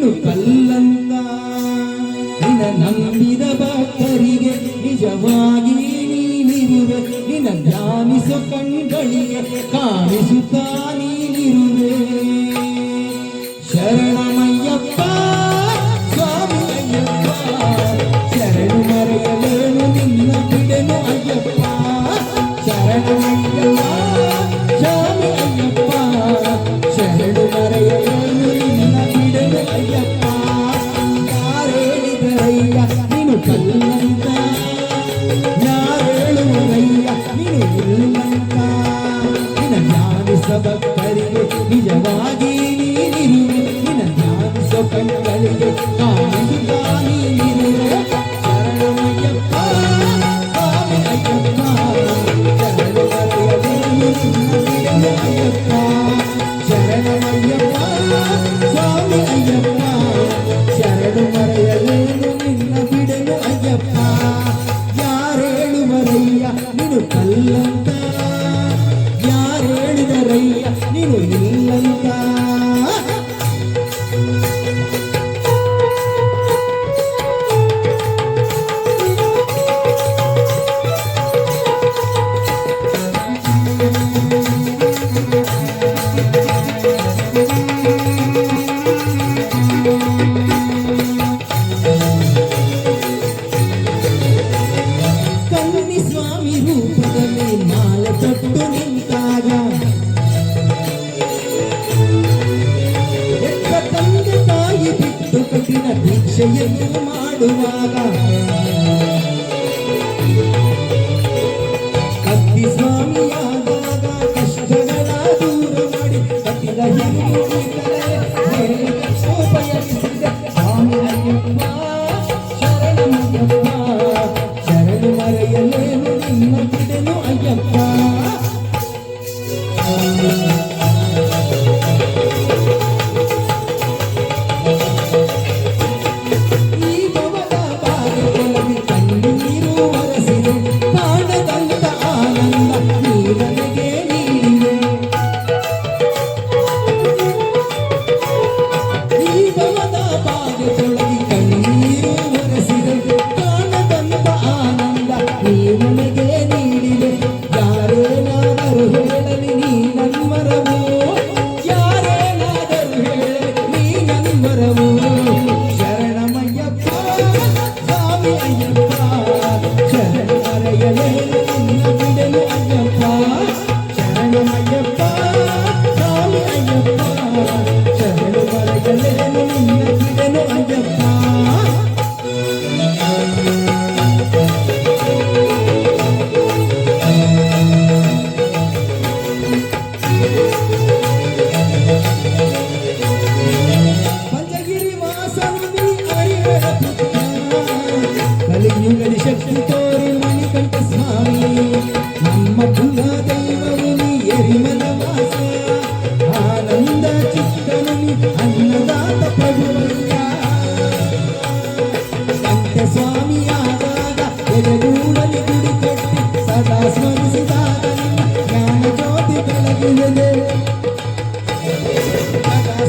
ನೀನು ಕಲ್ಲಂತ ನಿನ್ನ ನಂಬಿದ ಭಕ್ತರಿಗೆ ನಿಜವಾಗಿ ನೀನಿರುವೆ ನಿನ್ನ ಧ್ಯಾನಿಸೋ ಕಣ್ಗಳಿಗೆ ಕಾಣಿಸುತ್ತಾ ನೀನಿರುವೆ ಶರಣಮಯ್ಯಪ್ಪ ಸ್ವಾಮಿ ಅಯ್ಯಪ್ಪ ಶರಣು ಮರೆಯಲೇನು ನಿನ್ನ ಬಿಡೆನು ಅಯ್ಯಪ್ಪ ಶರಣಮಯ್ಯಪ್ಪ ಸ್ವಾಮಿ ಅಯ್ಯಪ್ಪ ಶರಣು ಮರೆಯಲೇನು ನಿನ್ನ ಬಿಡೆನು ಅಯ್ಯಪ್ಪ ಯಾರೇಳಿದರಯ್ಯ ನೀನು ಕಲ್ಲಂತ ಯಾರೇಳುವರಯ್ಯ ನೀನು ಇಲ್ಲಂತ ನಿನ್ನ ಜ್ಞಾನಿಸ ಭಕ್ತರಿಗೆ ನಿಜವಾಗಿ ನೀನಿರುವೆ ನಿನ್ನ ಜ್ಞಾನಿಸೋ ಕಣ್ಗಳಿಗೆ ಕಾಣಿಸುತ್ತಾ ನೀನಿರುವೆ ಶರಣಮಯ್ಯಪ್ಪ ಸ್ವಾಮಿ ಅಯ್ಯಪ್ಪ ಶರಣು ಮರೆಯಲೇನು ನಿನ್ನ ಬಿಡೆನು ಅಯ್ಯಪ್ಪ ಶರಣಮಯ್ಯಪ್ಪ ಸ್ವಾಮಿ ಅಯ್ಯಪ್ಪ ಶರಣು ಮರೆಯಲೇನು ನಿನ್ನ ಬಿಡೆನು ಅಯ್ಯಪ್ಪ ಯಾರೇಳುವರಯ್ಯ ನೀನು ಕಲ್ಲಂತ ಯಾರೇಳಿದರಯ್ಯ ನೀನು ಇಲ್ಲಂತ ಕನ್ನಿ ಸ್ವಾಮಿ ರೂಪದಲ್ಲಿ ಮಾಲೆ ತೊಟ್ಟು ನಿಂತಾಗ ಎಕ್ಕ ತಂದೆ ತಾಯಿ ಬಿಟ್ಟು ಕಠಿಣ ದೀಕ್ಷೆಯನ್ನು ಮಾಡುವಾಗ ಕತ್ತಿ ಸ್ವಾಮಿಯಾದಾಗ ಕಷ್ಟಗಳ ದೂರ ಮಾಡಿ ಕಟ್ಟಿದ ಬಯಸಿದ ಸ್ವಾಮಿ ಅಯ್ಯಪ್ಪ ಶರಣಮಯ್ಯಪ್ಪ ಶರಣು ಮರೆಯಲೇನು ನಿನ್ನ ಬಿಡೆನು ಅಯ್ಯಪ್ಪ ಈ ಭವದ ಬಾಗಿಲಲ್ಲಿ ಕಣ್ಣೀರು ಒರೆಸಿದೆ ಕಾಣದಂತ ಆನಂದ ನೀ ನನಗೆ ನೀಡಿದೆ ಈ ಭವದ ಬಾಗಿಲೊಳಗೆ ಕಣ್ಣೀರು ಒರೆಸಿದೆ ಕಾಣದಂತ ಆನಂದ ನೀ ನನಗೆ ನೀಡಿದೆ ಯಾರೇನಾದರೂ ಹೇಳಲಿ ನೀ ನನ್ಮರವು ಯಾರೇನಾದರೂ ಹೇಳಲಿ ನೀ ನನ್ಮರವು ಶರಣಮಯ್ಯಪ್ಪ ಸ್ವಾಮಿ ಅಯ್ಯಪ್ಪ ಶರಣು ಮರೆಯಲೇನು ನಿನ್ನ ಬಿಡೆನು ಅಯ್ಯಪ್ಪ ಶರಣಮಯ್ಯಪ್ಪ ಸ್ವಾಮಿ ಅಯ್ಯಪ್ಪ ಶರಣು ಮರೆಯಲೇನು ನಿನ್ನ ಬಿಡೆನು ಅಯ್ಯಪ್ಪ ಪಂಚಗಿರಿ ವಾಸನು ನೀ ಅರಿವೆರ ಪುತ್ರ ಕಲಿಯುಗದಿ ಶಕ್ತಿ ತೋರಿ ಮಣಿಕಂಠ ಸ್ವಾಮಿ ನಮ್ಮ ಕುಲ ದೈವವು ನೀ ಎರಿಮಲ ವಾಸ ಆನಂದ ಚಿತ್ತನು ನೀ ಅನ್ನದಾತ ಪ್ರಭುವಯ್ಯ ಕಂಠ ಸ್ವಾಮಿಯಾದಾಗ ಎದೆಗೂಡಲಿ ಗುಡಿ ಕಟ್ಟಿ ಸದಾ ಸ್ಮರಿಸಿದಾಗ ನಿನ್ನ ಜ್ಞಾನ ಜ್ಯೋತಿ ಬೆಳಗುತ್ತದೆ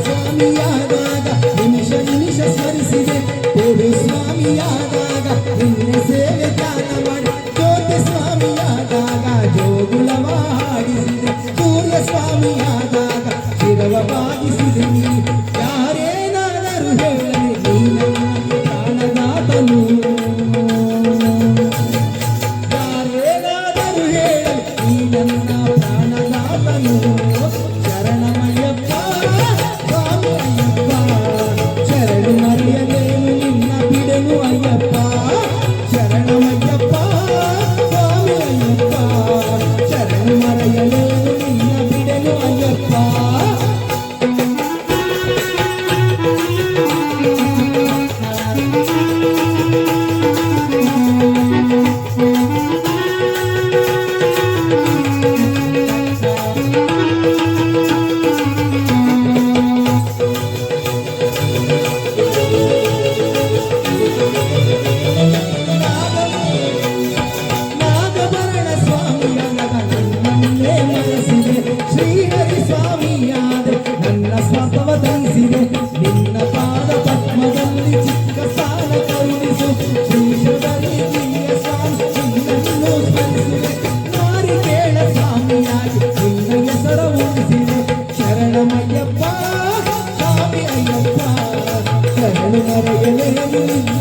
ಸ್ವಾಮಿಯಾದಾಗ ನಿಮಿಷ ನಿಮಿಷ ಸ್ಮರಿಸಿದೆ ದೇವಿ ಸ್ವಾಮಿಯಾದಾಗ ನಿನ್ನ ಸೇವೆ ಧ್ಯಾನ ಮಾಡಿ ಜ್ಯೋತಿ ಸ್ವಾಮಿಯಾದಾಗ ಜೋಗುಳವ ಹಾಡಿಸಿದೆ ಸೂರ್ಯ ಸ್ವಾಮಿಯಾದಾಗ ಶಿರವ ಬಾಗಿಸಿದೆ ನೀ ಯಾರೇನಾದರೂ ಹೇಳಲಿ ನೀ ನನ್ನ ಪ್ರಾಣದಾತನು ಯಾರೇನಾದರೂ ಹೇಳಲಿ ನೀ ನನ್ನ ಪ್ರಾಣದಾತನು ಶರಣಮಯ್ಯಪ್ಪ ಸ್ವಾಮಿ ಅಯ್ಯಪ್ಪ ಶರಣು ಮರೆಯಲೇನು ನಿನ್ನ ಬಿಡೆನು ಅಯ್ಯಪ್ಪ ಶರಣಮಯ್ಯಪ್ಪ ಸ್ವಾಮಿ ಅಯ್ಯಪ್ಪ ಶರಣು ಮರೆಯಲೇನು ನಿನ್ನ ಬಿಡೆನು ಅಯ್ಯಪ್ಪ ನಿನ್ನ